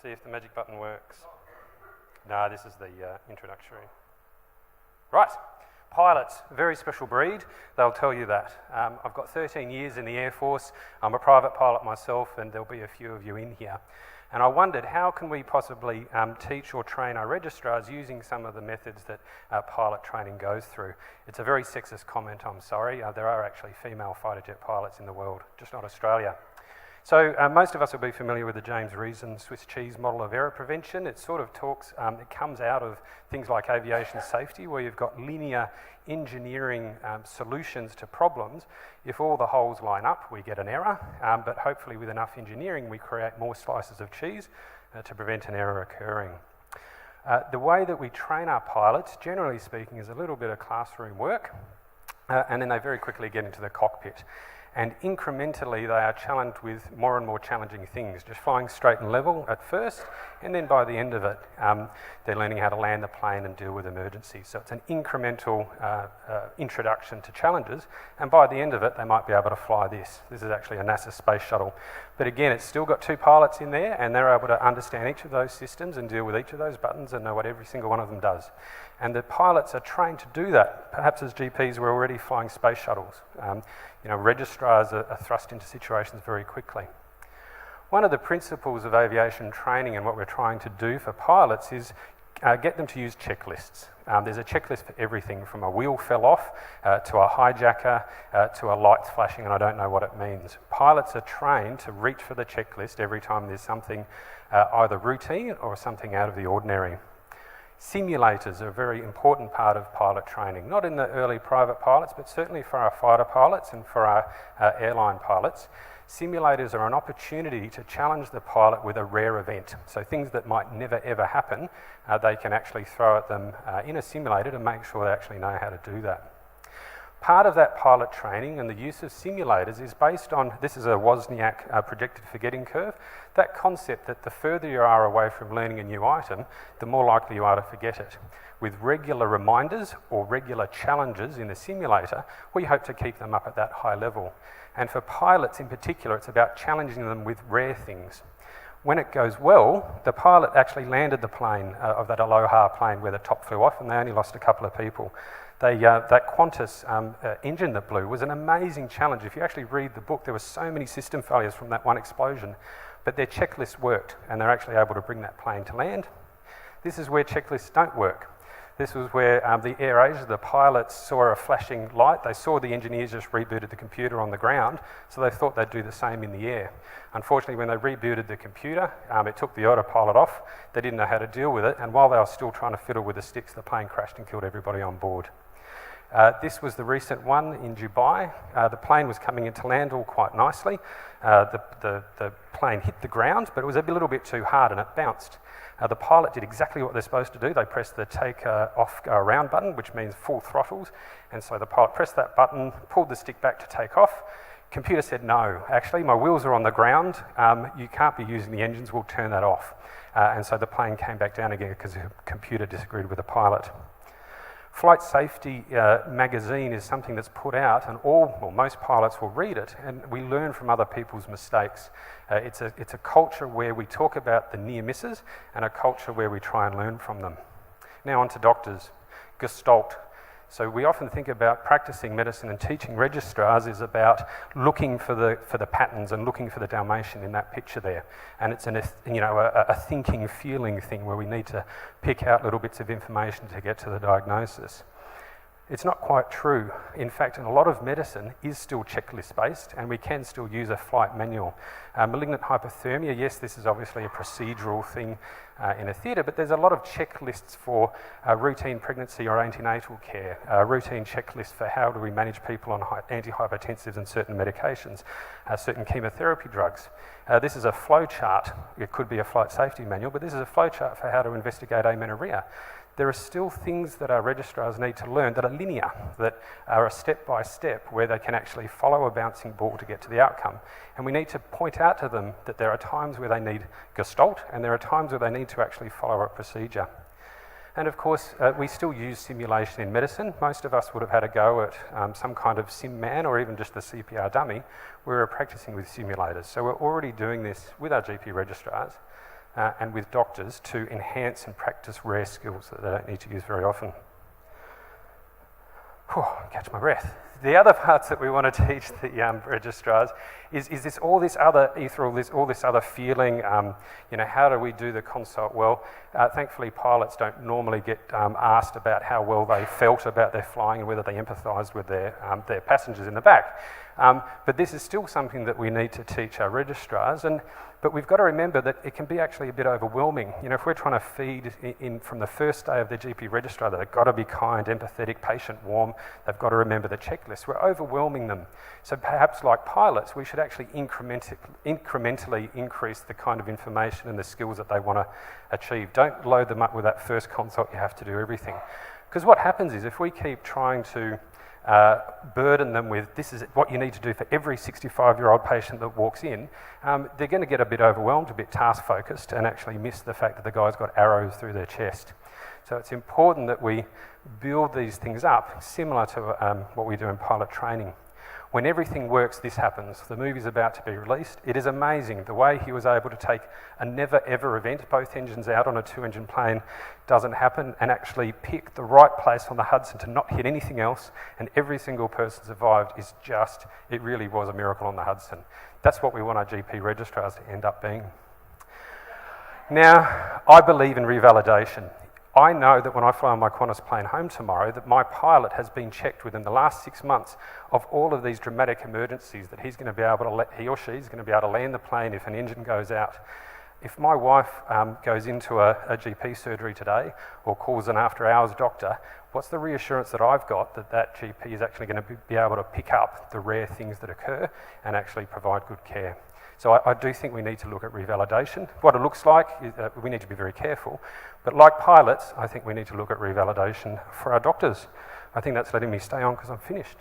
See if the magic button works. No, this is the introductory. Right, pilots, very special breed, they'll tell you that. I've got 13 years in the Air Force, I'm a private pilot myself, and there'll be a few of you in here. And I wondered, how can we possibly teach or train our registrars using some of the methods that pilot training goes through? It's a very sexist comment, I'm sorry. There are actually female fighter jet pilots in the world, just not Australia. So most of us will be familiar with the James Reason Swiss cheese model of error prevention. It sort of talks, it comes out of things like aviation safety, where you've got linear engineering solutions to problems. If all the holes line up, we get an error, but hopefully with enough engineering, we create more slices of cheese to prevent an error occurring. The way that we train our pilots, generally speaking, is a little bit of classroom work, and then they very quickly get into the cockpit. And incrementally, they are challenged with more and more challenging things, just flying straight and level at first, and then by the end of it, they're learning how to land the plane and deal with emergencies. So it's an incremental introduction to challenges, and by the end of it, they might be able to fly this. This is actually a NASA space shuttle. But again, it's still got two pilots in there, and they're able to understand each of those systems and deal with each of those buttons and know what every single one of them does. And the pilots are trained to do that. Perhaps as GPs, we're already flying space shuttles. Registrars are thrust into situations very quickly. One of the principles of aviation training and what we're trying to do for pilots is get them to use checklists. There's a checklist for everything, from a wheel fell off to a hijacker to a lights flashing and I don't know what it means. Pilots are trained to reach for the checklist every time there's something either routine or something out of the ordinary. Simulators are a very important part of pilot training, not in the early private pilots, but certainly for our fighter pilots and for our airline pilots. Simulators are an opportunity to challenge the pilot with a rare event. So things that might never ever happen, they can actually throw at them in a simulator to make sure they actually know how to do that. Part of that pilot training and the use of simulators is based on, this is a Wozniak projected forgetting curve, that concept that the further you are away from learning a new item, the more likely you are to forget it. With regular reminders or regular challenges in the simulator, we hope to keep them up at that high level. And for pilots in particular, it's about challenging them with rare things. When it goes well, the pilot actually landed the plane of that Aloha plane where the top flew off, and they only lost a couple of people. That Qantas engine that blew was an amazing challenge. If you actually read the book, there were so many system failures from that one explosion, but their checklist worked, and they're actually able to bring that plane to land. This is where checklists don't work. This was where the AirAsia, the pilots, saw a flashing light. They saw the engineers just rebooted the computer on the ground, so they thought they'd do the same in the air. Unfortunately, when they rebooted the computer, it took the autopilot off. They didn't know how to deal with it, and while they were still trying to fiddle with the sticks, the plane crashed and killed everybody on board. This was the recent one in Dubai. The plane was coming into land all quite nicely. The plane hit the ground, but it was a little bit too hard and it bounced. The pilot did exactly what they're supposed to do. They pressed the take off go around button, which means full throttles. And so the pilot pressed that button, pulled the stick back to take off. Computer said, no, actually my wheels are on the ground. You can't be using the engines, we'll turn that off. And so the plane came back down again because the computer disagreed with the pilot. Flight Safety magazine is something that's put out, and most pilots will read it, and we learn from other people's mistakes. It's a culture where we talk about the near misses, and a culture where we try and learn from them. Now on to doctors. Gestalt. So we often think about practicing medicine and teaching registrars is about looking for the patterns and looking for the Dalmatian in that picture there. And it's a thinking, feeling thing where we need to pick out little bits of information to get to the diagnosis. It's not quite true. In fact, a lot of medicine is still checklist based, and we can still use a flight manual. Malignant hypothermia, yes, this is obviously a procedural thing in a theatre, but there's a lot of checklists for routine pregnancy or antenatal care, routine checklists for how do we manage people on antihypertensives and certain medications, certain chemotherapy drugs. This is a flow chart. It could be a flight safety manual, but this is a flow chart for how to investigate amenorrhea. There are still things that our registrars need to learn that are linear, that are a step-by-step where they can actually follow a bouncing ball to get to the outcome. And we need to point out to them that there are times where they need gestalt and there are times where they need to actually follow a procedure. And of course, we still use simulation in medicine. Most of us would have had a go at some kind of sim man or even just the CPR dummy. We were practicing with simulators. So we're already doing this with our GP registrars. and with doctors to enhance and practice rare skills that they don't need to use very often. Whew, catch my breath. The other parts that we want to teach the registrars is this all this other feeling. How do we do the consult well? Thankfully, pilots don't normally get asked about how well they felt about their flying and whether they empathised with their passengers in the back. But this is still something that we need to teach our registrars. But we've got to remember that it can be actually a bit overwhelming. If we're trying to feed in from the first day of their GP registrar that they've got to be kind, empathetic, patient, warm, they've got to remember the checklist, we're overwhelming them. So perhaps like pilots, we should actually incrementally increase the kind of information and the skills that they want to achieve. Don't load them up with that first consult, you have to do everything. Because what happens is if we keep trying to burden them with this is what you need to do for every 65-year-old patient that walks in, they're going to get a bit overwhelmed, a bit task-focused, and actually miss the fact that the guy's got arrows through their chest. So it's important that we build these things up, similar to what we do in pilot training. When everything works, this happens. The movie's about to be released. It is amazing the way he was able to take a never-ever event, both engines out on a 2-engine plane, doesn't happen, and actually pick the right place on the Hudson to not hit anything else, and every single person survived it really was a miracle on the Hudson. That's what we want our GP registrars to end up being. Now, I believe in revalidation. I know that when I fly on my Qantas plane home tomorrow, that my pilot has been checked within the last 6 months of all of these dramatic emergencies that he or she is going to be able to land the plane if an engine goes out. If my wife goes into a GP surgery today or calls an after-hours doctor, what's the reassurance that I've got that GP is actually going to be able to pick up the rare things that occur and actually provide good care? So I do think we need to look at revalidation. What it looks like, we need to be very careful. But like pilots, I think we need to look at revalidation for our doctors. I think that's letting me stay on because I'm finished.